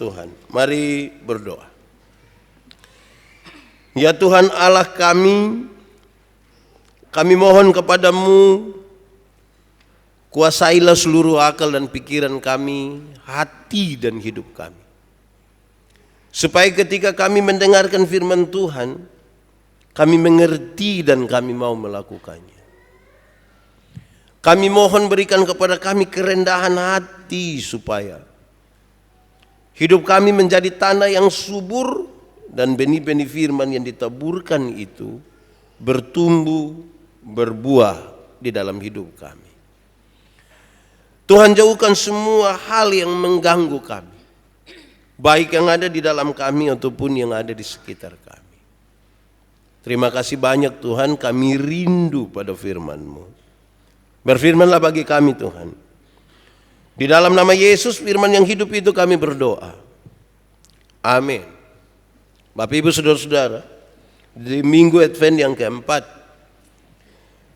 Tuhan. Mari berdoa. Ya Tuhan Allah kami mohon kepadamu, kuasailah seluruh akal dan pikiran kami, hati dan hidup kami. Supaya ketika kami mendengarkan firman Tuhan, kami mengerti dan kami mau melakukannya. Kami mohon berikan kepada kami kerendahan hati supaya hidup kami menjadi tanah yang subur dan benih-benih firman yang ditaburkan itu bertumbuh, berbuah di dalam hidup kami. Tuhan, jauhkan semua hal yang mengganggu kami, baik yang ada di dalam kami ataupun yang ada di sekitar kami. Terima kasih banyak Tuhan, kami rindu pada firman-Mu. Berfirmanlah bagi kami Tuhan. Di dalam nama Yesus firman yang hidup itu kami berdoa. Amin. Bapak Ibu Saudara-saudara, di Minggu Advent yang keempat,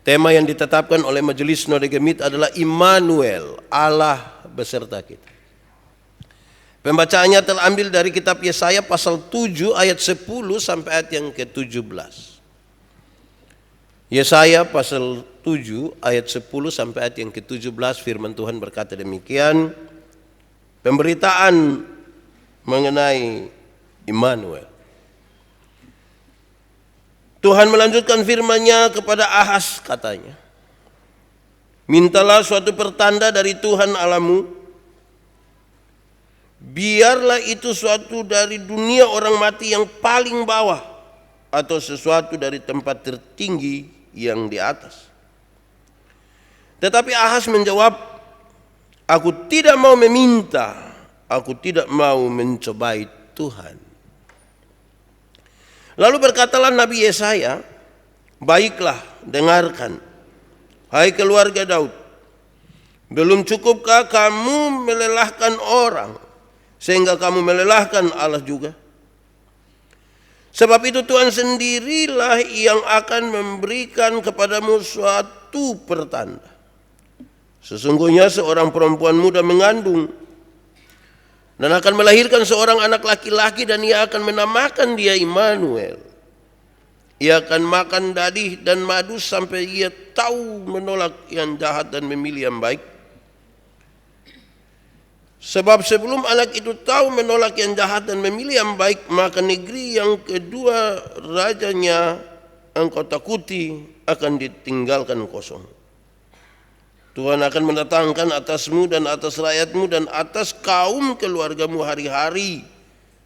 tema yang ditetapkan oleh Majelis Node Gemit adalah Immanuel, Allah beserta kita. Pembacaannya terambil dari kitab Yesaya pasal 7 ayat 10 sampai ayat yang ke-17. Yesaya pasal 7 ayat 10 sampai ayat yang ke-17, firman Tuhan berkata demikian. Pemberitaan mengenai Immanuel. Tuhan melanjutkan firman-Nya kepada Ahaz, katanya, mintalah suatu pertanda dari Tuhan Allahmu, biarlah itu suatu dari dunia orang mati yang paling bawah, atau sesuatu dari tempat tertinggi yang di atas. Tetapi Ahaz menjawab, aku tidak mau meminta, aku tidak mau mencobai Tuhan. Lalu berkatalah Nabi Yesaya, baiklah dengarkan, hai keluarga Daud, belum cukupkah kamu melelahkan orang, sehingga kamu melelahkan Allah juga? Sebab itu Tuhan sendirilah yang akan memberikan kepadamu suatu pertanda. Sesungguhnya seorang perempuan muda mengandung dan akan melahirkan seorang anak laki-laki, dan ia akan menamakan dia Immanuel. Ia akan makan dadih dan madu sampai ia tahu menolak yang jahat dan memilih yang baik. Sebab sebelum anak itu tahu menolak yang jahat dan memilih yang baik, maka negeri yang kedua rajanya engkau takuti akan ditinggalkan kosong. Tuhan akan mendatangkan atasmu dan atas rakyatmu dan atas kaum keluargamu hari-hari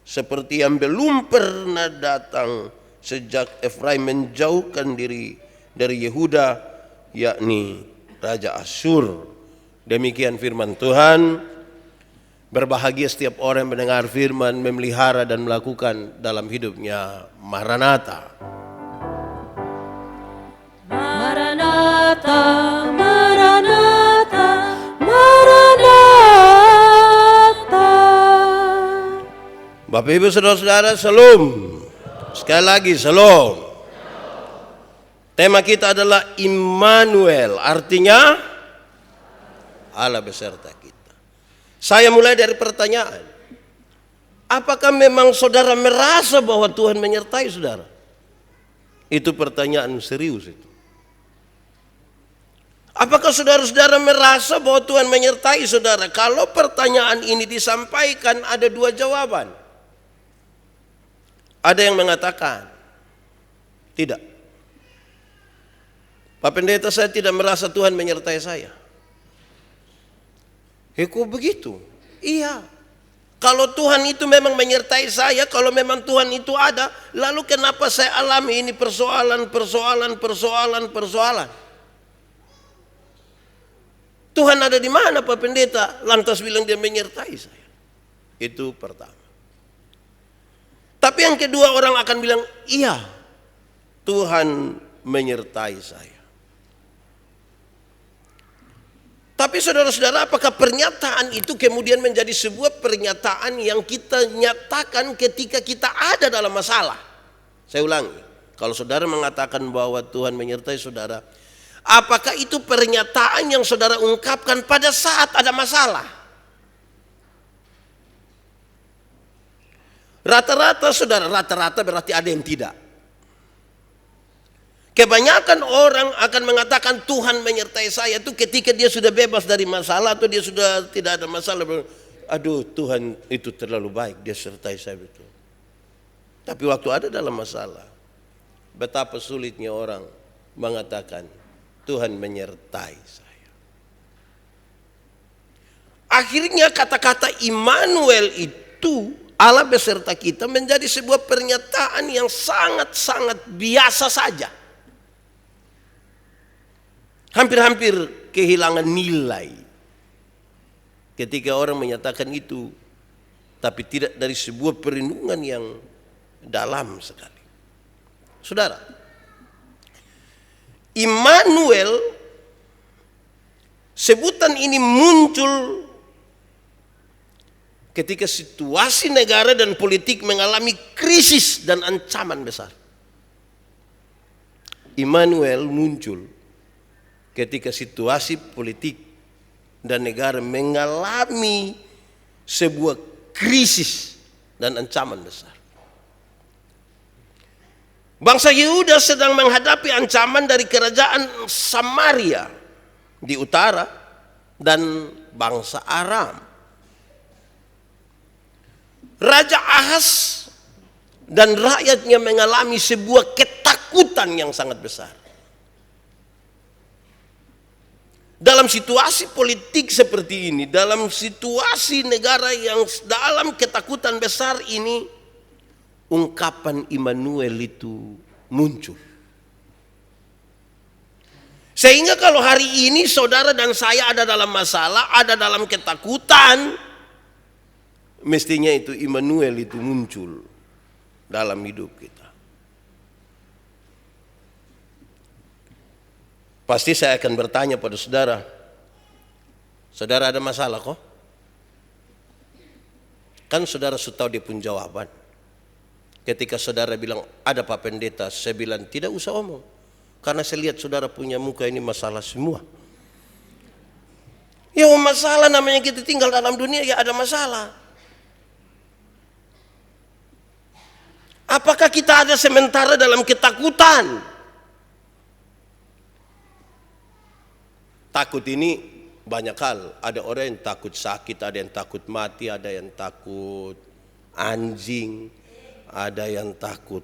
seperti yang belum pernah datang sejak Efraim menjauhkan diri dari Yehuda, yakni Raja Asyur. Demikian firman Tuhan. Berbahagia setiap orang yang mendengar firman, memelihara dan melakukan dalam hidupnya. Maranatha. Maranatha, Maranatha, Maranatha. Bapak Ibu Saudara-saudara, Shalom. Sekali lagi Shalom. Tema kita adalah Immanuel, artinya Allah beserta kita. Saya mulai dari pertanyaan. Apakah memang saudara merasa bahwa Tuhan menyertai saudara? Itu pertanyaan serius itu. Apakah saudara-saudara merasa bahwa Tuhan menyertai saudara? Kalau pertanyaan ini disampaikan, ada dua jawaban. Ada yang mengatakan tidak. Pak Pendeta, saya tidak merasa Tuhan menyertai saya. Kok begitu? Iya. Kalau Tuhan itu memang menyertai saya, kalau memang Tuhan itu ada, lalu kenapa saya alami ini persoalan? Tuhan ada di mana Pak Pendeta? Lantas bilang dia menyertai saya. Itu pertama. Tapi yang kedua, orang akan bilang, iya, Tuhan menyertai saya. Tapi saudara-saudara, apakah pernyataan itu kemudian menjadi sebuah pernyataan yang kita nyatakan ketika kita ada dalam masalah? Saya ulangi, kalau saudara mengatakan bahwa Tuhan menyertai saudara, apakah itu pernyataan yang saudara ungkapkan pada saat ada masalah? Rata-rata saudara, rata-rata berarti ada yang tidak. Kebanyakan orang akan mengatakan Tuhan menyertai saya itu ketika dia sudah bebas dari masalah atau dia sudah tidak ada masalah. Aduh, Tuhan itu terlalu baik, dia sertai saya betul. Tapi waktu ada dalam masalah, betapa sulitnya orang mengatakan Tuhan menyertai saya. Akhirnya kata-kata Immanuel itu, Allah beserta kita, menjadi sebuah pernyataan yang sangat-sangat biasa saja. Hampir-hampir kehilangan nilai ketika orang menyatakan itu, tapi tidak dari sebuah perlindungan yang dalam sekali. Saudara, Immanuel, sebutan ini muncul ketika situasi negara dan politik mengalami krisis dan ancaman besar. Immanuel muncul ketika situasi politik dan negara mengalami sebuah krisis dan ancaman besar. Bangsa Yehuda sedang menghadapi ancaman dari kerajaan Samaria di utara dan bangsa Aram. Raja Ahaz dan rakyatnya mengalami sebuah ketakutan yang sangat besar. Dalam situasi politik seperti ini, dalam situasi negara yang dalam ketakutan besar ini, ungkapan Immanuel itu muncul. Sehingga kalau hari ini saudara dan saya ada dalam masalah, ada dalam ketakutan, mestinya itu Immanuel itu muncul dalam hidup kita. Pasti saya akan bertanya pada saudara, saudara ada masalah kok? Kan saudara sudah tahu dia pun jawaban. Ketika saudara bilang ada Pak Pendeta, saya bilang tidak usah omong. Karena saya lihat saudara punya muka ini masalah semua. Ya masalah namanya kita tinggal dalam dunia, ya ada masalah. Apakah kita ada sementara dalam ketakutan? Takut ini banyak hal. Ada orang yang takut sakit, ada yang takut mati, ada yang takut anjing, ada yang takut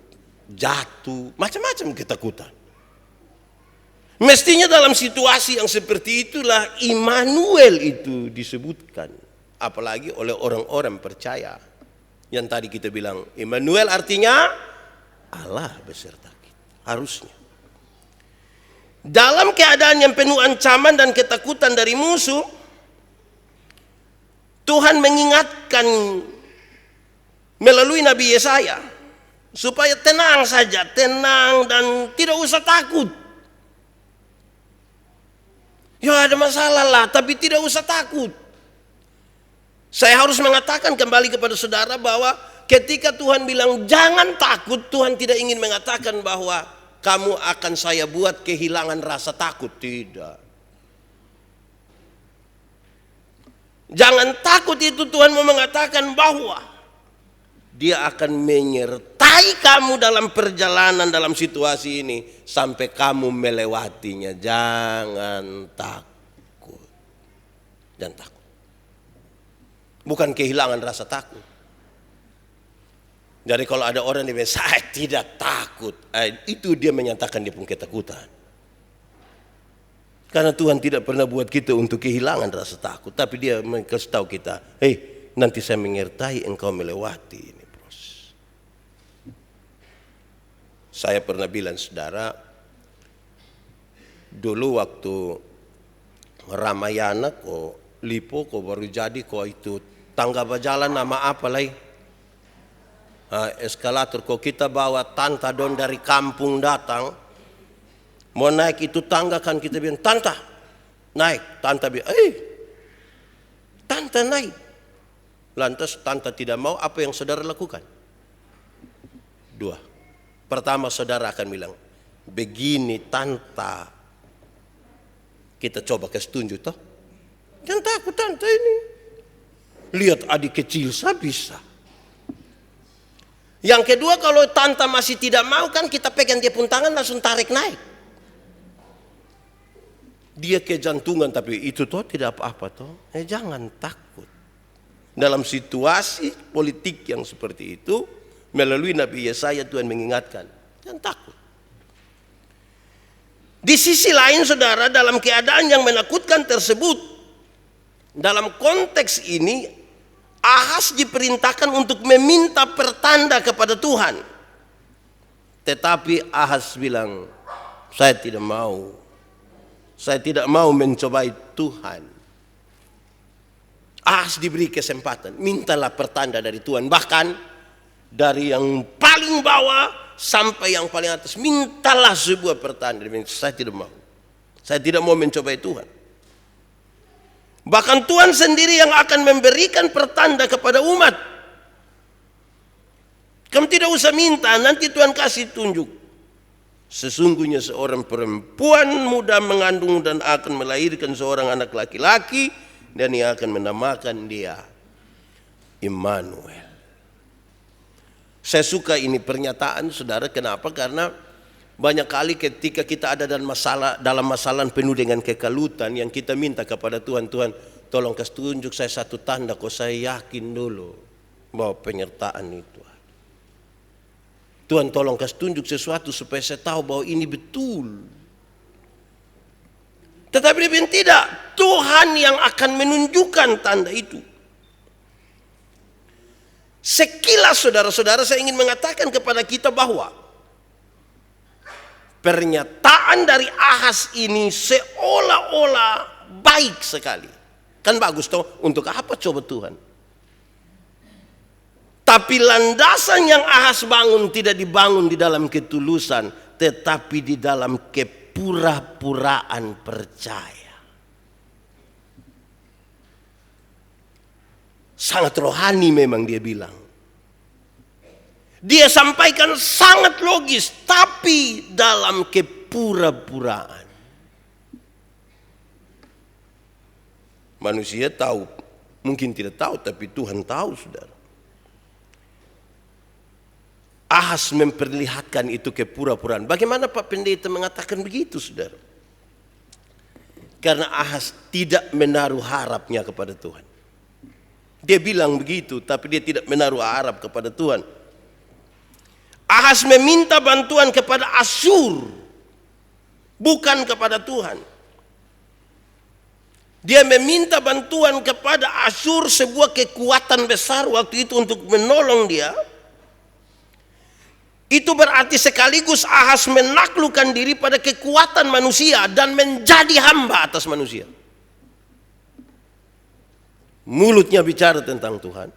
jatuh, macam-macam ketakutan. Mestinya dalam situasi yang seperti itulah Immanuel itu disebutkan, apalagi oleh orang-orang percaya. Yang tadi kita bilang Immanuel artinya Allah beserta kita, harusnya. Dalam keadaan yang penuh ancaman dan ketakutan dari musuh, Tuhan mengingatkan melalui Nabi Yesaya supaya tenang saja, tenang dan tidak usah takut. Ya ada masalah lah, tapi tidak usah takut. Saya harus mengatakan kembali kepada saudara bahwa ketika Tuhan bilang jangan takut, Tuhan tidak ingin mengatakan bahwa kamu akan saya buat kehilangan rasa takut. Tidak. Jangan takut itu Tuhan mau mengatakan bahwa Dia akan menyertai kamu dalam perjalanan dalam situasi ini sampai kamu melewatinya. Jangan takut. Jangan takut. Bukan kehilangan rasa takut. Jadi kalau ada orang yang bilang saya tidak takut, itu dia menyatakan dia pun ketakutan. Karena Tuhan tidak pernah buat kita untuk kehilangan rasa takut, tapi dia kasih tahu kita, nanti saya menyertai engkau melewati ini proses. Saya pernah bilang saudara, dulu waktu Ramayana kok Lipo kok baru jadi kok itu tangga berjalan nama apa lagi? Eskalator kok kita bawa tanta don dari kampung datang mau naik itu tangga kan kita bilang tanta naik, tanta bilang tanta naik. Lantas tanta tidak mau, apa yang saudara lakukan? Dua. Pertama saudara akan bilang begini tanta, kita coba kasih tunjuk toh, jangan takut tanta ini, lihat adik kecil saya bisa. Yang kedua, kalau tante masih tidak mau, kan kita pegang dia pun tangan langsung tarik naik. Dia kejantungan, tapi itu toh tidak apa-apa toh. Jangan takut. Dalam situasi politik yang seperti itu, melalui Nabi Yesaya Tuhan mengingatkan, jangan takut. Di sisi lain saudara, dalam keadaan yang menakutkan tersebut, dalam konteks ini Ahas diperintahkan untuk meminta pertanda kepada Tuhan. Tetapi Ahas bilang, saya tidak mau. Saya tidak mau mencobai Tuhan. Ahas diberi kesempatan, mintalah pertanda dari Tuhan. Bahkan dari yang paling bawah sampai yang paling atas, mintalah sebuah pertanda. Saya tidak mau. Saya tidak mau mencobai Tuhan. Bahkan Tuhan sendiri yang akan memberikan pertanda kepada umat. Kamu tidak usah minta, nanti Tuhan kasih tunjuk. Sesungguhnya seorang perempuan muda mengandung dan akan melahirkan seorang anak laki-laki, dan ia akan menamakan dia Immanuel. Saya suka ini pernyataan saudara, kenapa? Karena banyak kali ketika kita ada dalam masalah penuh dengan kekalutan, yang kita minta kepada Tuhan, Tuhan tolong kasih tunjuk saya satu tanda kok saya yakin dulu bahwa penyertaan itu. Tuhan tolong kasih tunjuk sesuatu supaya saya tahu bahwa ini betul. Tetapi dia bilang tidak, Tuhan yang akan menunjukkan tanda itu. Sekilas saudara-saudara, saya ingin mengatakan kepada kita bahwa pernyataan dari Ahas ini seolah-olah baik sekali. Kan bagus toh, untuk apa coba Tuhan? Tapi landasan yang Ahas bangun tidak dibangun di dalam ketulusan, tetapi di dalam kepura-puraan percaya. Sangat rohani memang dia bilang. Dia sampaikan sangat logis, tapi dalam kepura-puraan. Manusia tahu, mungkin tidak tahu, tapi Tuhan tahu, saudara. Ahas memperlihatkan itu kepura-puraan. Bagaimana Pak Pendeta mengatakan begitu, saudara? Karena Ahas tidak menaruh harapnya kepada Tuhan. Dia bilang begitu, tapi dia tidak menaruh harap kepada Tuhan. Ahas meminta bantuan kepada Asyur, bukan kepada Tuhan. Dia meminta bantuan kepada Asyur, sebuah kekuatan besar waktu itu untuk menolong dia. Itu berarti sekaligus Ahas menaklukkan diri pada kekuatan manusia dan menjadi hamba atas manusia. Mulutnya bicara tentang Tuhan,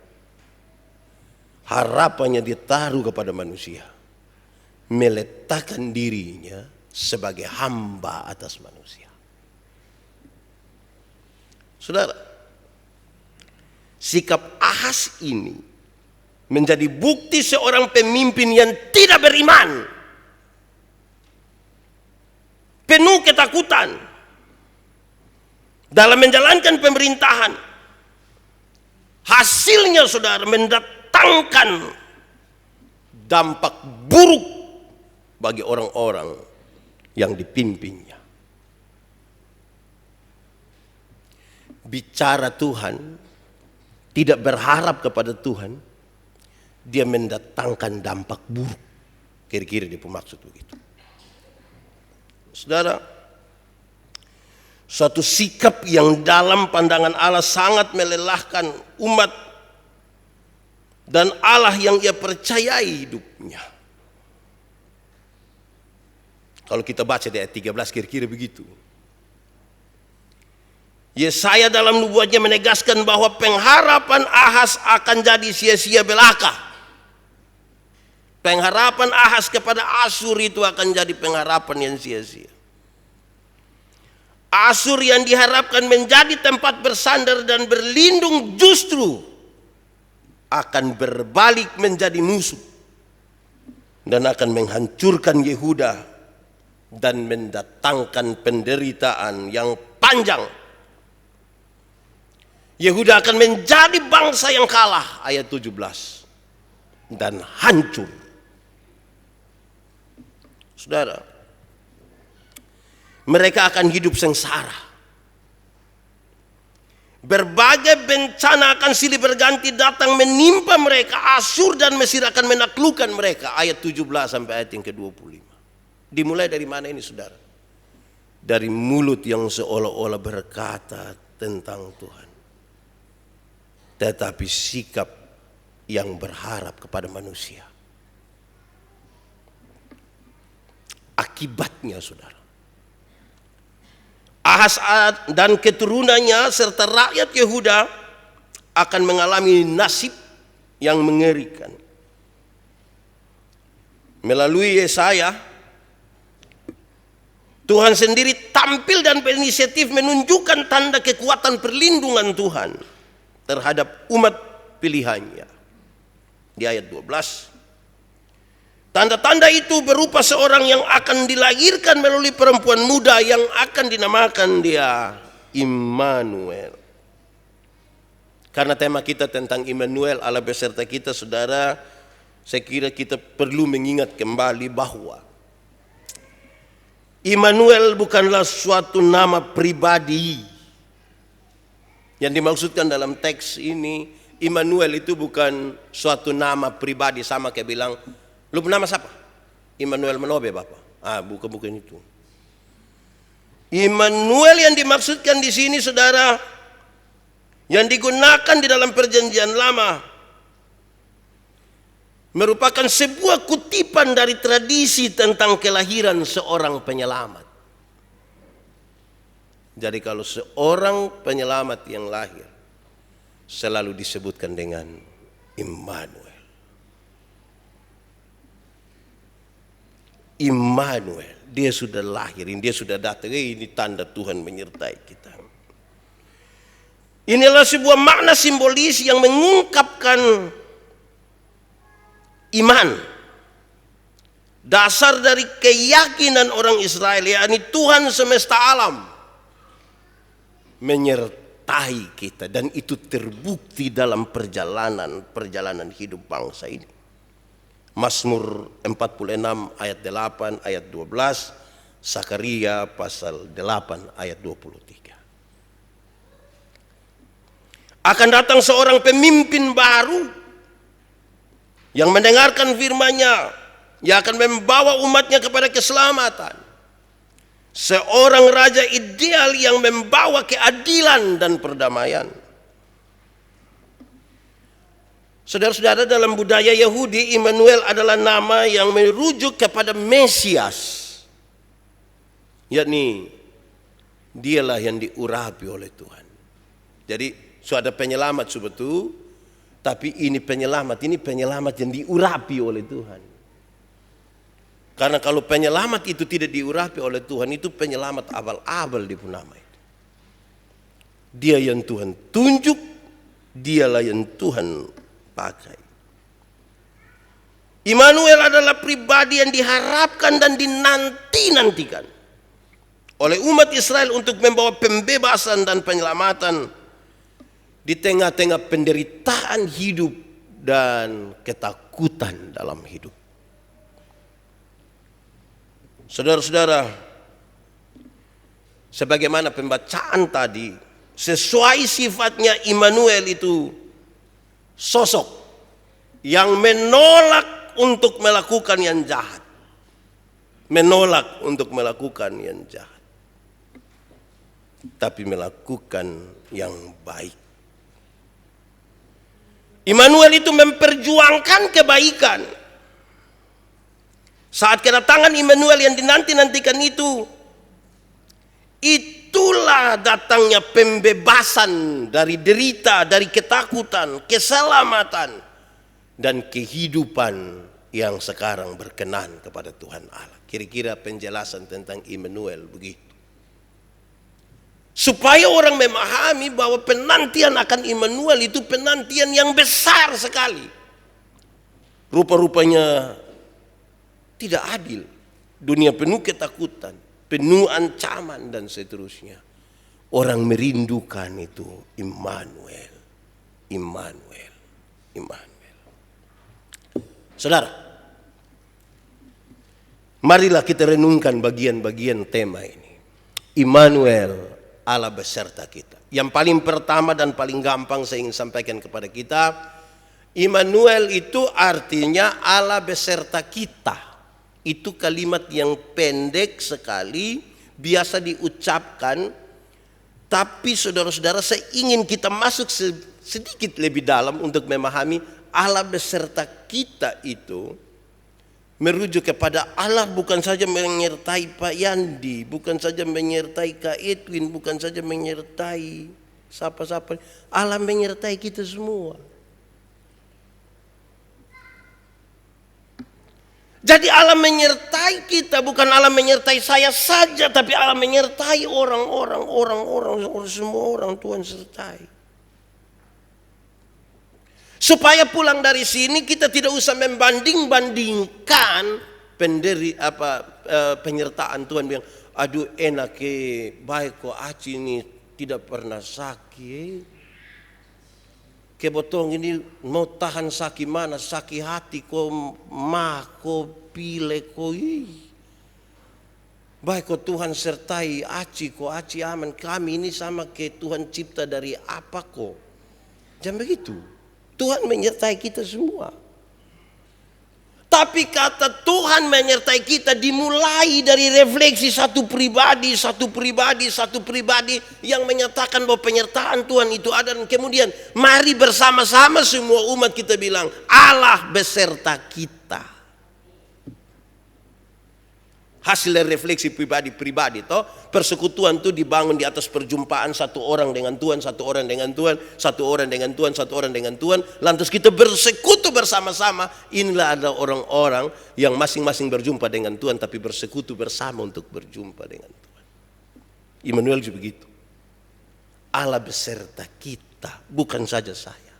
harapannya ditaruh kepada manusia, meletakkan dirinya sebagai hamba atas manusia. Saudara, sikap Ahas ini menjadi bukti seorang pemimpin yang tidak beriman, penuh ketakutan dalam menjalankan pemerintahan. Hasilnya saudara mendatangkan dampak buruk bagi orang-orang yang dipimpinnya. Bicara Tuhan, tidak berharap kepada Tuhan, dia mendatangkan dampak buruk. Kira-kira dia maksud begitu. Saudara, suatu sikap yang dalam pandangan Allah sangat melelahkan umat dan Allah yang ia percayai hidupnya. Kalau kita baca di ayat 13 kira-kira begitu. Yesaya dalam nubuatnya menegaskan bahwa pengharapan Ahas akan jadi sia-sia belaka. Pengharapan Ahas kepada Asyur itu akan jadi pengharapan yang sia-sia. Asyur yang diharapkan menjadi tempat bersandar dan berlindung justru akan berbalik menjadi musuh dan akan menghancurkan Yehuda dan mendatangkan penderitaan yang panjang. Yehuda akan menjadi bangsa yang kalah, ayat 17. dan hancur. Saudara, mereka akan hidup sengsara. Berbagai bencana akan silih berganti datang menimpa mereka. Asyur dan Mesir akan menaklukkan mereka. Ayat 17 sampai ayat yang ke-25. Dimulai dari mana ini, saudara? Dari mulut yang seolah-olah berkata tentang Tuhan, tetapi sikap yang berharap kepada manusia. Akibatnya, saudara, Ahaz dan keturunannya serta rakyat Yehuda akan mengalami nasib yang mengerikan. Melalui Yesaya, Tuhan sendiri tampil dan berinisiatif menunjukkan tanda kekuatan perlindungan Tuhan terhadap umat pilihannya. Di ayat 12, tanda-tanda itu berupa seorang yang akan dilahirkan melalui perempuan muda yang akan dinamakan dia Immanuel. Karena tema kita tentang Immanuel, Allah beserta kita, saudara, saya kira kita perlu mengingat kembali bahwa Immanuel bukanlah suatu nama pribadi. Yang dimaksudkan dalam teks ini, Immanuel itu bukan suatu nama pribadi, sama kayak bilang, lu nama siapa? Immanuel Manobe, Bapak. Bukan itu. Immanuel yang dimaksudkan di sini, saudara, yang digunakan di dalam perjanjian lama, merupakan sebuah kutipan dari tradisi tentang kelahiran seorang penyelamat. Jadi kalau seorang penyelamat yang lahir, selalu disebutkan dengan Immanuel. Immanuel, dia sudah lahir, dia sudah datang. Ini tanda Tuhan menyertai kita. Inilah sebuah makna simbolis yang mengungkapkan iman, dasar dari keyakinan orang Israel, yakni Tuhan semesta alam menyertai kita, dan itu terbukti dalam perjalanan hidup bangsa ini. Mazmur 46 ayat 8, ayat 12, Sakaria pasal 8 ayat 23. Akan datang seorang pemimpin baru yang mendengarkan firman-Nya, yang akan membawa umatnya kepada keselamatan. Seorang raja ideal yang membawa keadilan dan perdamaian. Saudara-saudara, dalam budaya Yahudi, Immanuel adalah nama yang merujuk kepada Mesias, yakni dialah yang diurapi oleh Tuhan. Jadi sudah ada penyelamat sebetulnya, tapi ini penyelamat yang diurapi oleh Tuhan. Karena kalau penyelamat itu tidak diurapi oleh Tuhan, itu penyelamat abal-abal di nama itu. Dia yang Tuhan tunjuk, dialah yang Tuhan pakai. Immanuel adalah pribadi yang diharapkan dan dinanti-nantikan oleh umat Israel untuk membawa pembebasan dan penyelamatan di tengah-tengah penderitaan hidup dan ketakutan dalam hidup. Saudara-saudara, sebagaimana pembacaan tadi, sesuai sifatnya Immanuel itu sosok yang menolak untuk melakukan yang jahat. Menolak untuk melakukan yang jahat, tapi melakukan yang baik. Immanuel itu memperjuangkan kebaikan. Saat kedatangan Immanuel yang dinanti-nantikan itu, itulah datangnya pembebasan dari derita, dari ketakutan, keselamatan, dan kehidupan yang sekarang berkenan kepada Tuhan Allah. Kira-kira penjelasan tentang Immanuel begitu. Supaya orang memahami bahwa penantian akan Immanuel itu penantian yang besar sekali. Rupa-rupanya tidak adil. Dunia penuh ketakutan, penuh ancaman dan seterusnya. Orang merindukan itu Immanuel, Immanuel, Immanuel. Saudara, marilah kita renungkan bagian-bagian tema ini. Immanuel, Allah beserta kita. Yang paling pertama dan paling gampang saya ingin sampaikan kepada kita, Immanuel itu artinya Allah beserta kita. Itu kalimat yang pendek sekali, biasa diucapkan. Tapi saudara-saudara, saya ingin kita masuk sedikit lebih dalam untuk memahami Allah beserta kita itu merujuk kepada Allah bukan saja menyertai Pak Yandi, bukan saja menyertai Kak Edwin, bukan saja menyertai siapa-siapa. Allah menyertai kita semua. Jadi Allah menyertai kita, bukan Allah menyertai saya saja, tapi Allah menyertai orang-orang, semua orang Tuhan sertai. Supaya pulang dari sini kita tidak usah membanding-bandingkan penyertaan Tuhan bilang, aduh enak baik kok Aci ini tidak pernah sakit. Kebotong ini mau tahan sakit mana, sakit hati kok pile kok. Baik kok Tuhan sertai Aci kok, Aci aman. Kami ini sama kayak Tuhan cipta dari apa kok. Jangan begitu. Tuhan menyertai kita semua. Tapi kata Tuhan menyertai kita dimulai dari refleksi satu pribadi yang menyatakan bahwa penyertaan Tuhan itu ada. Dan kemudian mari bersama-sama semua umat kita bilang Allah beserta kita. Hasil dari refleksi pribadi toh, persekutuan itu dibangun di atas perjumpaan satu orang dengan Tuhan, satu orang dengan Tuhan, satu orang dengan Tuhan, satu orang dengan Tuhan. Lantas kita bersekutu bersama-sama. Inilah ada orang-orang yang masing-masing berjumpa dengan Tuhan, tapi bersekutu bersama untuk berjumpa dengan Tuhan. Immanuel juga begitu. Allah beserta kita, bukan saja saya,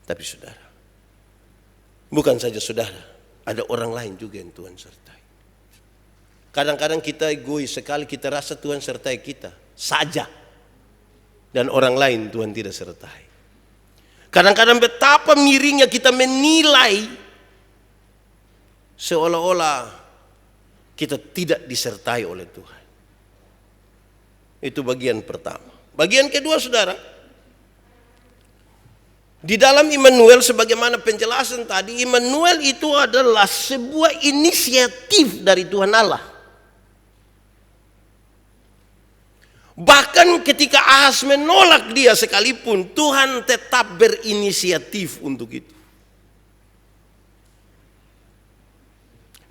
tapi saudara. Bukan saja saudara, ada orang lain juga yang Tuhan sertai. Kadang-kadang kita egois sekali, kita rasa Tuhan sertai kita saja. Dan orang lain Tuhan tidak sertai. Kadang-kadang betapa miringnya kita menilai seolah-olah kita tidak disertai oleh Tuhan. Itu bagian pertama. Bagian kedua saudara, di dalam Immanuel sebagaimana penjelasan tadi, Immanuel itu adalah sebuah inisiatif dari Tuhan Allah. Bahkan ketika Ahas menolak dia sekalipun, Tuhan tetap berinisiatif untuk itu.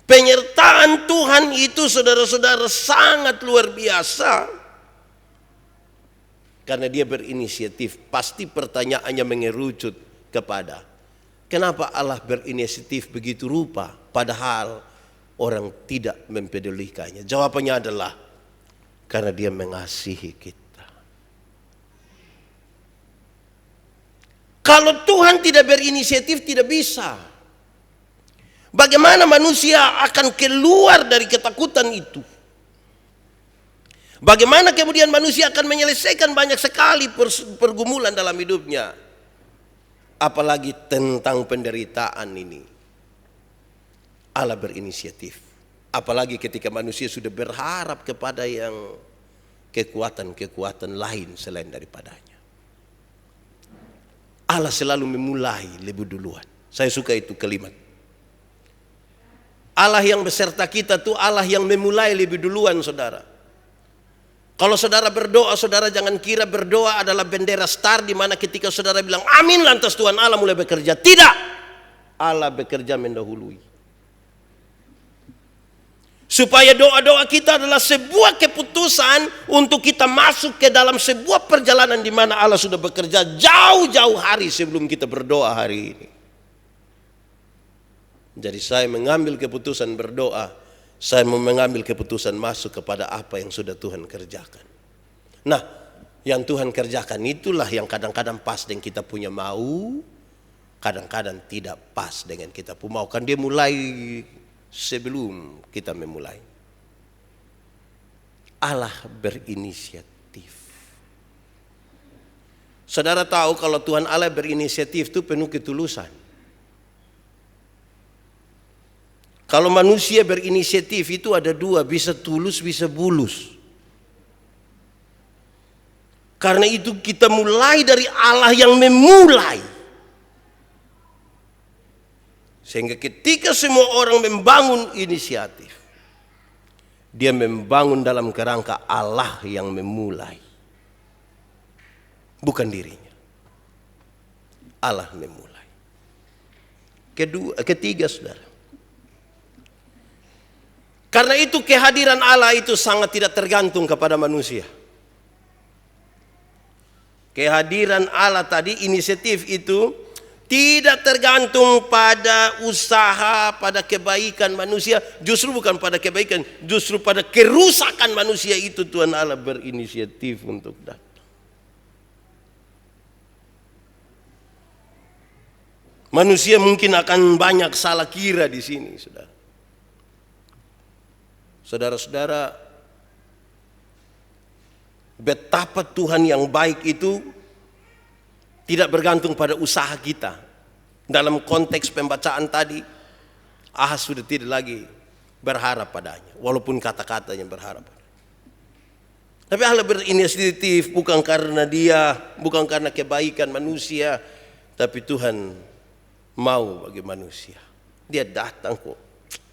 Penyertaan Tuhan itu saudara-saudara sangat luar biasa. Karena dia berinisiatif. Pasti pertanyaannya mengerucut kepada kenapa Allah berinisiatif begitu rupa padahal orang tidak mempedulikannya. Jawabannya adalah karena dia mengasihi kita. Kalau Tuhan tidak berinisiatif tidak bisa. Bagaimana manusia akan keluar dari ketakutan itu? Bagaimana kemudian manusia akan menyelesaikan banyak sekali pergumulan dalam hidupnya? Apalagi tentang penderitaan ini. Allah berinisiatif. Apalagi ketika manusia sudah berharap kepada yang kekuatan-kekuatan lain selain daripadanya. Allah selalu memulai lebih duluan. Saya suka itu kalimat. Allah yang beserta kita tuh Allah yang memulai lebih duluan saudara. Kalau saudara berdoa, saudara jangan kira berdoa adalah bendera star di mana ketika saudara bilang amin lantas Tuhan Allah mulai bekerja. Tidak. Allah bekerja mendahului. Supaya doa-doa kita adalah sebuah keputusan untuk kita masuk ke dalam sebuah perjalanan di mana Allah sudah bekerja jauh-jauh hari sebelum kita berdoa hari ini. Jadi saya mengambil keputusan berdoa, saya mau mengambil keputusan masuk kepada apa yang sudah Tuhan kerjakan. Nah, yang Tuhan kerjakan itulah yang kadang-kadang pas dengan kita punya mau, kadang-kadang tidak pas dengan kita punya mau. Kan dia mulai sebelum kita memulai. Allah berinisiatif. Saudara tahu kalau Tuhan Allah berinisiatif itu penuh ketulusan. Kalau manusia berinisiatif itu ada dua, bisa tulus, bisa bulus. Karena itu kita mulai dari Allah yang memulai. Sehingga ketika semua orang membangun inisiatif, dia membangun dalam kerangka Allah yang memulai. Bukan dirinya. Allah memulai. Ketiga, saudara. Karena itu kehadiran Allah itu sangat tidak tergantung kepada manusia. Kehadiran Allah tadi, inisiatif itu tidak tergantung pada usaha, pada kebaikan manusia. Justru bukan pada kebaikan, justru pada kerusakan manusia itu Tuhan Allah berinisiatif untuk datang. Manusia mungkin akan banyak salah kira di sini, saudara. Saudara-saudara, betapa Tuhan yang baik itu tidak bergantung pada usaha kita. Dalam konteks pembacaan tadi, Ahaz sudah tidak lagi berharap padanya, walaupun kata-katanya berharap. Tapi Allah berinisiatif bukan karena dia, bukan karena kebaikan manusia, tapi Tuhan mau bagi manusia. Dia datang kok.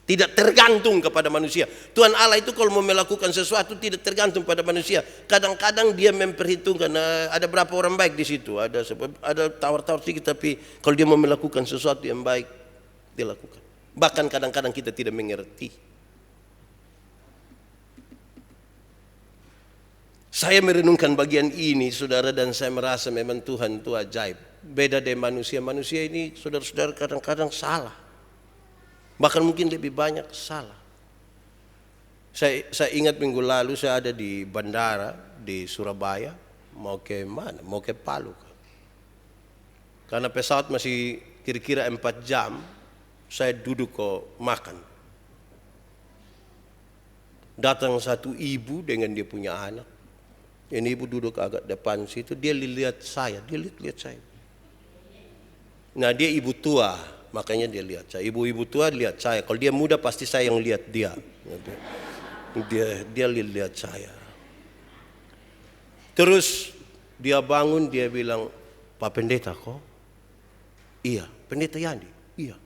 Tidak tergantung kepada manusia. Tuhan Allah itu kalau mau melakukan sesuatu tidak tergantung pada manusia. Kadang-kadang dia memperhitungkan ada berapa orang baik di situ. Ada tawar-tawar sedikit, tapi kalau dia mau melakukan sesuatu yang baik, dia lakukan. Bahkan kadang-kadang kita tidak mengerti. Saya merenungkan bagian ini, saudara, dan saya merasa memang Tuhan itu ajaib. Beda dengan manusia. Manusia ini, saudara-saudara, kadang-kadang salah. Bahkan mungkin lebih banyak salah. Saya ingat minggu lalu saya ada di bandara di Surabaya. Mau ke mana? Mau ke Palu. Karena pesawat masih kira-kira 4 jam. Saya duduk kok makan. Datang satu ibu dengan dia punya anak. Ini ibu duduk agak depan situ. Dia lihat saya. Dia lihat saya. Nah, dia ibu tua. Makanya dia lihat saya. Ibu-ibu tua lihat saya. Kalau dia muda pasti saya yang lihat dia. Dia lihat saya. Terus dia bangun, dia bilang, Pak Pendeta kok? Iya. Pendeta Yandi? Iya.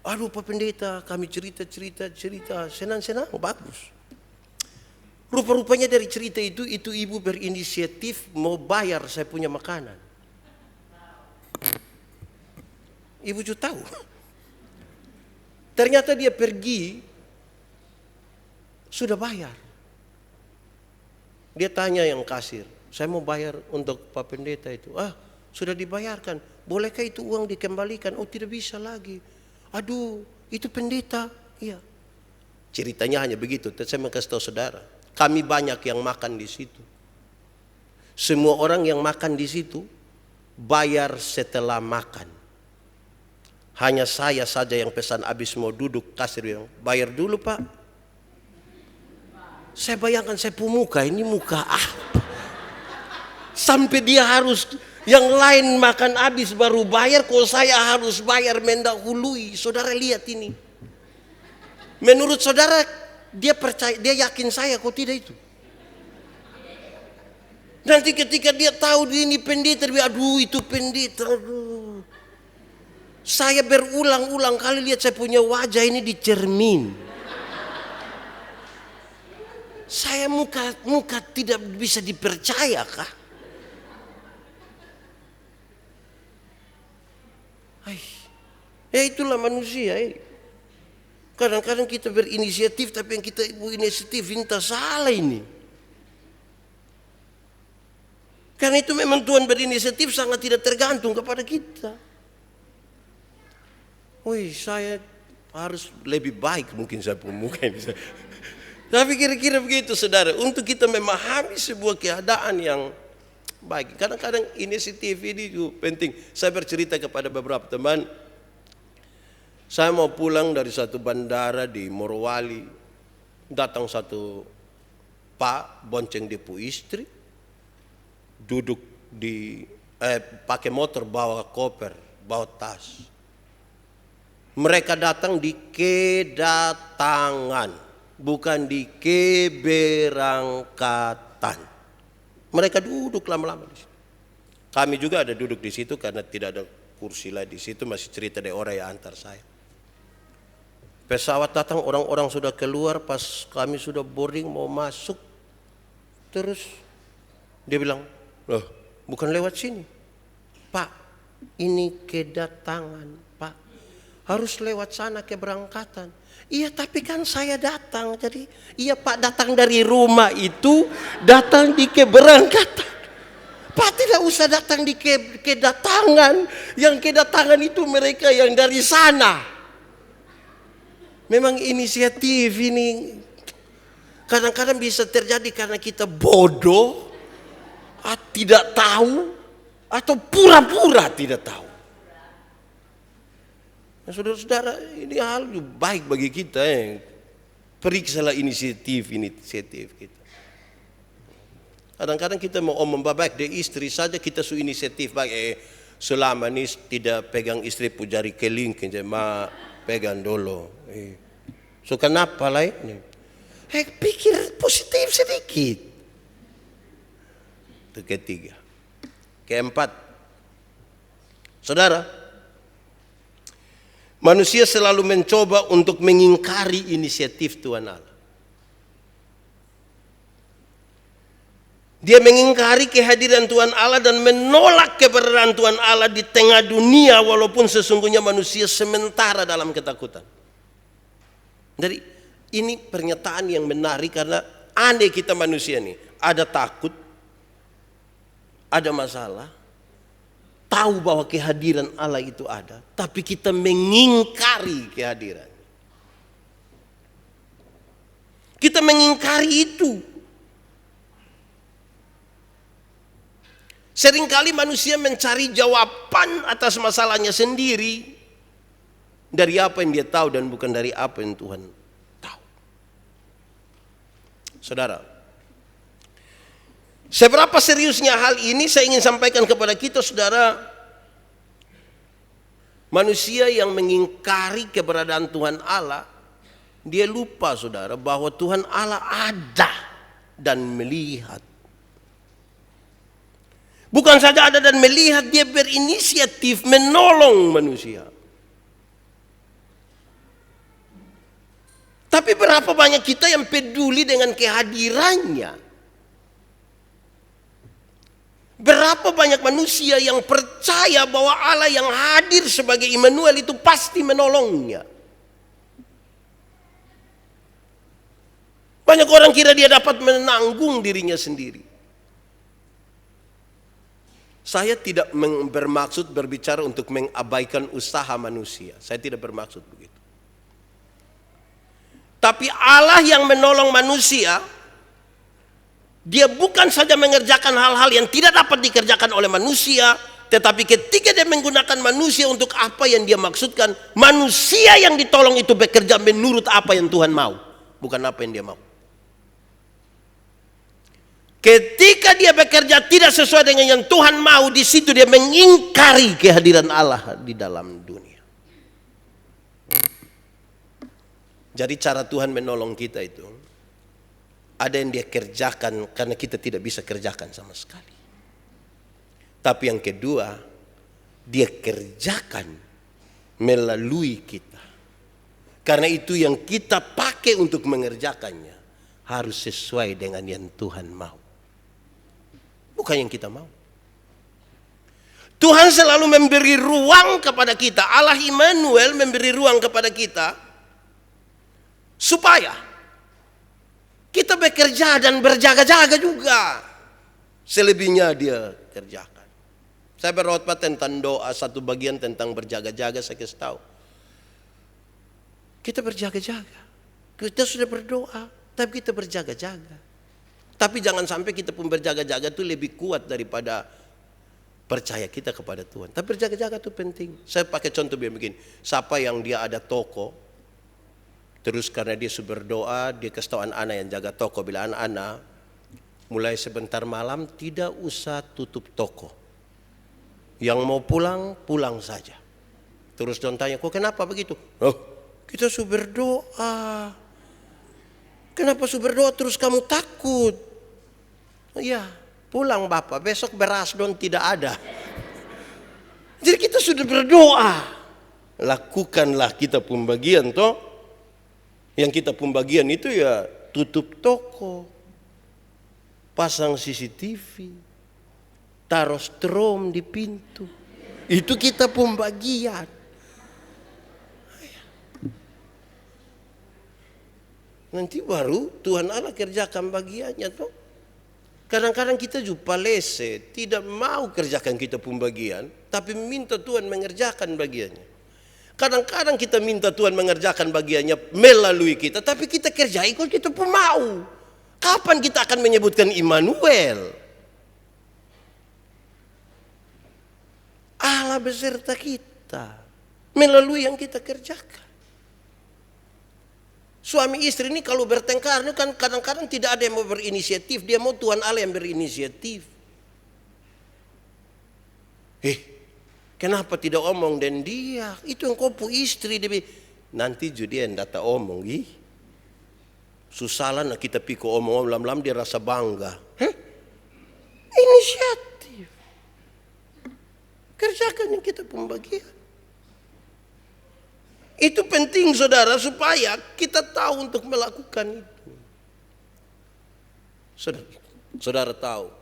Aduh Pak Pendeta, kami cerita. Senang-senang, bagus. Rupa-rupanya dari cerita itu ibu berinisiatif mau bayar saya punya makanan. Ibu juga tahu. Ternyata dia pergi, sudah bayar. Dia tanya yang kasir, saya mau bayar untuk Pak Pendeta itu. Sudah dibayarkan. Bolehkah itu uang dikembalikan? Oh, tidak bisa lagi. Aduh, itu pendeta. Iya. Ceritanya hanya begitu. Saya mau kasih tahu saudara, kami banyak yang makan di situ. Semua orang yang makan di situ bayar setelah makan. Hanya saya saja yang pesan habis mau duduk, kasir yang bayar dulu Pak. Saya bayangkan saya muka, ini muka apa? Sampai dia harus, yang lain makan habis baru bayar, kok saya harus bayar mendahului. Saudara lihat ini. Menurut saudara dia percaya, dia yakin saya kok tidak itu. Nanti ketika dia tahu ini pendeta, dia aduh itu pendeta, aduh. Saya berulang-ulang kali lihat saya punya wajah ini di cermin. Saya muka tidak bisa dipercaya kah? Ya itulah manusia. Kadang-kadang kita berinisiatif, tapi yang kita inisiatif entah salah ini. Karena itu memang Tuhan berinisiatif sangat tidak tergantung kepada kita. Saya harus lebih baik mungkin saya muka ini. Tapi kira-kira begitu saudara. Untuk kita memahami sebuah keadaan yang baik. Kadang-kadang inisiatif ini juga penting. Saya bercerita kepada beberapa teman. Saya mau pulang dari satu bandara di Morowali. Datang satu pak bonceng dia pu istri. Duduk pakai motor bawa koper, bawa tas. Mereka datang di kedatangan, bukan di keberangkatan. Mereka duduk lama-lama di situ. Kami juga ada duduk di situ karena tidak ada kursi lah di situ, masih cerita dari orang yang antar saya. Pesawat datang, orang-orang sudah keluar, pas kami sudah boarding mau masuk, terus dia bilang, loh, bukan lewat sini, Pak, ini kedatangan. Harus lewat sana keberangkatan. Iya, tapi kan saya datang. Jadi iya Pak, datang dari rumah itu datang di keberangkatan. Pak tidak usah datang di kedatangan. Yang kedatangan itu mereka yang dari sana. Memang inisiatif ini kadang-kadang bisa terjadi karena kita bodoh, tidak tahu, atau pura-pura tidak tahu. Nah, saudara-saudara, ini hal baik bagi kita. Periksalah inisiatif kita. Kadang-kadang kita mau membaik dari istri saja kita su inisiatif baik. Selama ini tidak pegang istri jari keling, ma pegang dulu. So kenapa lah ini? Pikir positif sedikit. Itu ketiga. Keempat, saudara, manusia selalu mencoba untuk mengingkari inisiatif Tuhan Allah. Dia mengingkari kehadiran Tuhan Allah dan menolak keberadaan Tuhan Allah di tengah dunia, walaupun sesungguhnya manusia sementara dalam ketakutan. Jadi ini pernyataan yang menarik karena aneh kita manusia nih. Ada takut, ada masalah, tahu bahwa kehadiran Allah itu ada, tapi kita mengingkari kehadiran. Kita mengingkari itu. Seringkali manusia mencari jawaban atas masalahnya sendiri dari apa yang dia tahu dan bukan dari apa yang Tuhan tahu. Saudara, seberapa seriusnya hal ini saya ingin sampaikan kepada kita, saudara. Manusia yang mengingkari keberadaan Tuhan Allah, dia lupa, saudara, bahwa Tuhan Allah ada dan melihat. Bukan saja ada dan melihat, dia berinisiatif menolong manusia. Tapi berapa banyak kita yang peduli dengan kehadirannya? Berapa banyak manusia yang percaya bahwa Allah yang hadir sebagai Immanuel itu pasti menolongnya? Banyak orang kira dia dapat menanggung dirinya sendiri. Saya tidak bermaksud berbicara untuk mengabaikan usaha manusia. Saya tidak bermaksud begitu. Tapi Allah yang menolong manusia, dia bukan saja mengerjakan hal-hal yang tidak dapat dikerjakan oleh manusia, tetapi ketika dia menggunakan manusia untuk apa yang dia maksudkan, manusia yang ditolong itu bekerja menurut apa yang Tuhan mau, bukan apa yang dia mau. Ketika dia bekerja tidak sesuai dengan yang Tuhan mau, di situ dia mengingkari kehadiran Allah di dalam dunia. Jadi cara Tuhan menolong kita itu, ada yang dia kerjakan karena kita tidak bisa kerjakan sama sekali. Tapi yang kedua, dia kerjakan melalui kita. Karena itu yang kita pakai untuk mengerjakannya harus sesuai dengan yang Tuhan mau. Bukan yang kita mau. Tuhan selalu memberi ruang kepada kita. Allah Immanuel memberi ruang kepada kita supaya kita bekerja dan berjaga-jaga juga. Selebihnya dia kerjakan. Saya berkhotbah tentang doa, satu bagian tentang berjaga-jaga, saya kasih tahu. Kita berjaga-jaga. Kita sudah berdoa, tapi kita berjaga-jaga. Tapi jangan sampai kita pun berjaga-jaga itu lebih kuat daripada percaya kita kepada Tuhan. Tapi berjaga-jaga itu penting. Saya pakai contoh begini. Siapa yang dia ada toko, terus karena dia sudah berdoa, dia kasih tahu anak-anak yang jaga toko, bila anak-anak mulai sebentar malam tidak usah tutup toko. Yang mau pulang, pulang saja. Terus Don tanya, kok kenapa begitu? Oh, kita sudah berdoa. Kenapa sudah berdoa terus kamu takut? Iya, pulang Bapak, besok beras Don tidak ada. Jadi kita sudah berdoa. Lakukanlah kita pembagian toh. Yang kita pembagian itu ya tutup toko, pasang CCTV, taruh strom di pintu. Itu kita pembagian. Nanti baru Tuhan Allah kerjakan bagiannya toh. Kadang-kadang kita juga lese, tidak mau kerjakan kita pembagian, tapi minta Tuhan mengerjakan bagiannya. Kadang-kadang kita minta Tuhan mengerjakan bagiannya melalui kita, tapi kita kerjai kalau kita pun mau. Kapan kita akan menyebutkan Immanuel? Allah beserta kita melalui yang kita kerjakan. Suami istri ini kalau bertengkar kan kadang-kadang tidak ada yang mau berinisiatif, dia mau Tuhan Allah yang berinisiatif. Kenapa tidak omong dan dia? Itu yang kopu istri dia. Nanti dia yang data omong. Susah lah kita piko omong lam-lam dia rasa bangga. Inisiatif. Kerjakan yang kita pembagian. Itu penting saudara supaya kita tahu untuk melakukan itu. Saudara tahu.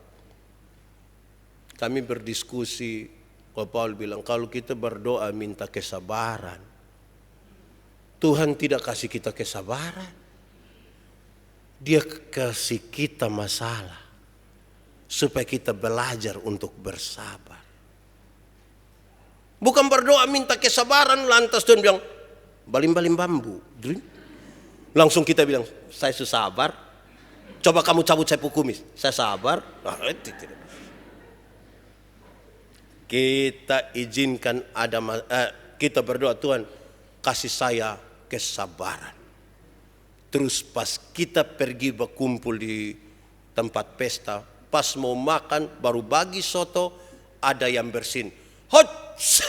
Kami berdiskusi. Paul bilang kalau kita berdoa minta kesabaran, Tuhan tidak kasih kita kesabaran, Dia kasih kita masalah supaya kita belajar untuk bersabar. Bukan berdoa minta kesabaran lantas Tuhan bilang balim-balim bambu, langsung kita bilang saya sabar, coba kamu cabut sapu kumis, saya sabar. Kita izinkan kita berdoa Tuhan kasih saya kesabaran. Terus pas kita pergi berkumpul di tempat pesta, pas mau makan baru bagi soto ada yang bersin. Hots!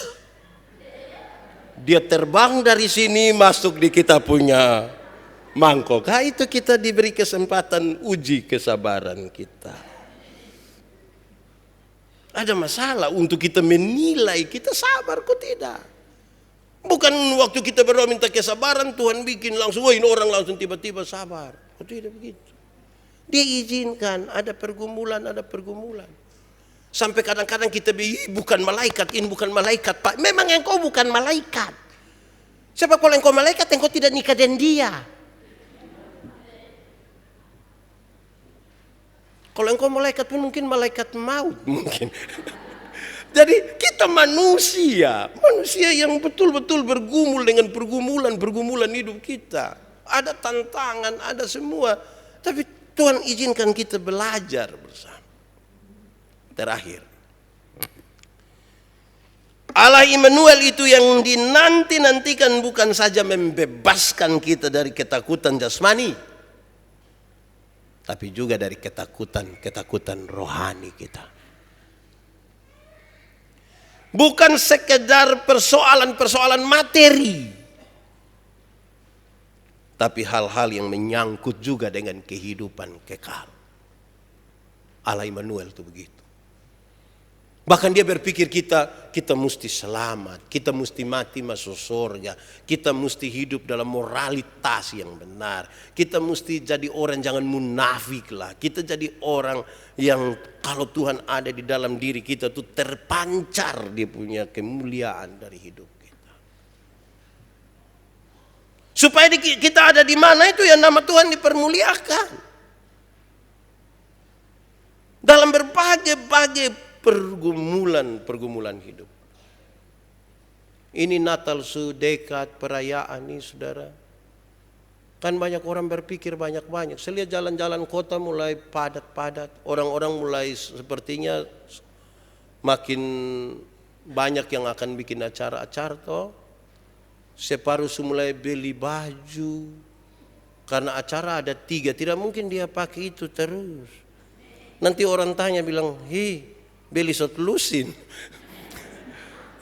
Dia terbang dari sini masuk di kita punya mangkok. Itu kita diberi kesempatan uji kesabaran kita. Ada masalah untuk kita menilai kita sabar kok tidak. Bukan waktu kita berdoa minta kesabaran Tuhan bikin langsung, ini orang langsung tiba-tiba sabar. Oh, tidak begitu. Dia izinkan ada pergumulan. Sampai kadang-kadang kita bukan malaikat, ini bukan malaikat Pak. Memang engkau bukan malaikat. Siapa kalau engkau malaikat engkau tidak nikah dengan dia. Kalau engkau malaikat pun mungkin malaikat maut mungkin. Jadi kita manusia yang betul-betul bergumul dengan pergumulan hidup kita. Ada tantangan, ada semua. Tapi Tuhan izinkan kita belajar bersama. Terakhir. Allah Immanuel itu yang dinanti-nantikan bukan saja membebaskan kita dari ketakutan jasmani, tapi juga dari ketakutan rohani kita. Bukan sekedar persoalan materi, tapi hal-hal yang menyangkut juga dengan kehidupan kekal. Allah Immanuel itu begitu. Bahkan dia berpikir kita mesti selamat, kita mesti mati masuk surga, kita mesti hidup dalam moralitas yang benar, kita mesti jadi orang jangan munafik lah, kita jadi orang yang kalau Tuhan ada di dalam diri kita tuh terpancar dia punya kemuliaan dari hidup kita. Supaya kita ada di mana itu ya nama Tuhan dipermuliakan. Dalam berbagai pergumulan hidup. Ini Natal dekat perayaan ini saudara. Kan banyak orang berpikir banyak-banyak. Saya lihat jalan-jalan kota mulai padat-padat. Orang-orang mulai sepertinya makin banyak yang akan bikin acara-acara toh. Separuh mulai beli baju. Karena acara ada 3, tidak mungkin dia pakai itu terus. Nanti orang tanya bilang, beli sot lusin.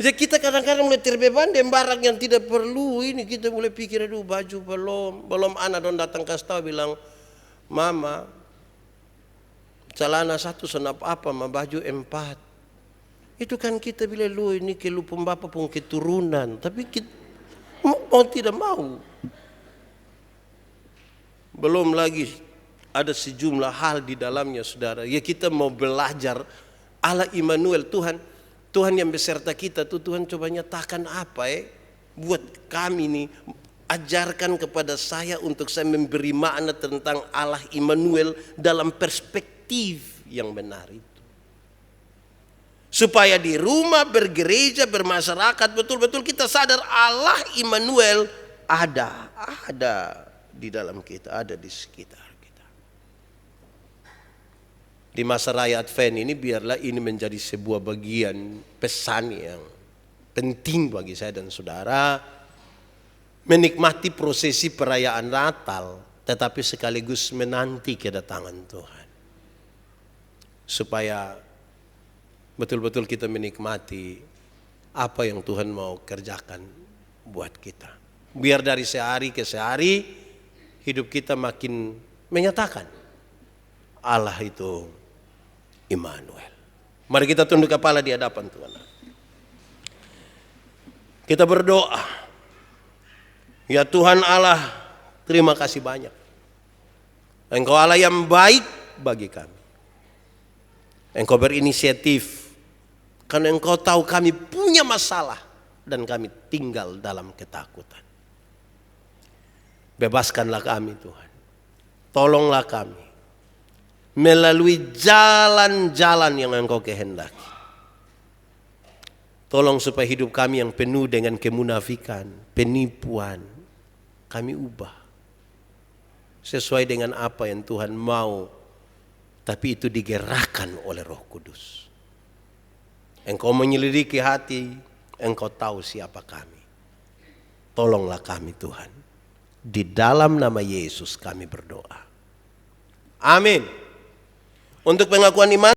Jadi kita kadang-kadang mulai terbeban dengan barang yang tidak perlu ini. Kita mulai pikir, aduh baju belum anak dong datang kasih tahu bilang, mama celana 1 senap apa, ma baju 4. Itu kan kita bilang, lu ini kelu pembapa pun keturunan. Tapi kita mau tidak mau. Belum lagi ada sejumlah hal di dalamnya saudara. Ya kita mau belajar Allah Immanuel, Tuhan yang beserta kita tuh. Tuhan coba nyatakan apa buat kami nih. Ajarkan kepada saya untuk saya memberi makna tentang Allah Immanuel dalam perspektif yang benar itu. Supaya di rumah, bergereja, bermasyarakat betul-betul kita sadar Allah Immanuel ada di dalam kita, ada di sekitar kita. Di masa raya Advent ini biarlah ini menjadi sebuah bagian pesan yang penting bagi saya dan saudara. Menikmati prosesi perayaan Natal, tetapi sekaligus menanti kedatangan Tuhan. Supaya betul-betul kita menikmati apa yang Tuhan mau kerjakan buat kita. Biar dari sehari ke sehari hidup kita makin menyatakan Allah itu Immanuel. Mari kita tunduk kepala di hadapan Tuhan. Kita berdoa. Ya Tuhan Allah, terima kasih banyak. Engkau Allah yang baik bagi kami. Engkau berinisiatif karena Engkau tahu kami punya masalah dan kami tinggal dalam ketakutan. Bebaskanlah kami Tuhan. Tolonglah kami melalui jalan-jalan yang Engkau kehendaki. Tolong supaya hidup kami yang penuh dengan kemunafikan, penipuan, kami ubah sesuai dengan apa yang Tuhan mau, tapi itu digerakkan oleh Roh Kudus. Engkau menyelidiki hati, Engkau tahu siapa kami. Tolonglah kami Tuhan. Di dalam nama Yesus kami berdoa. Amin. Untuk pengakuan iman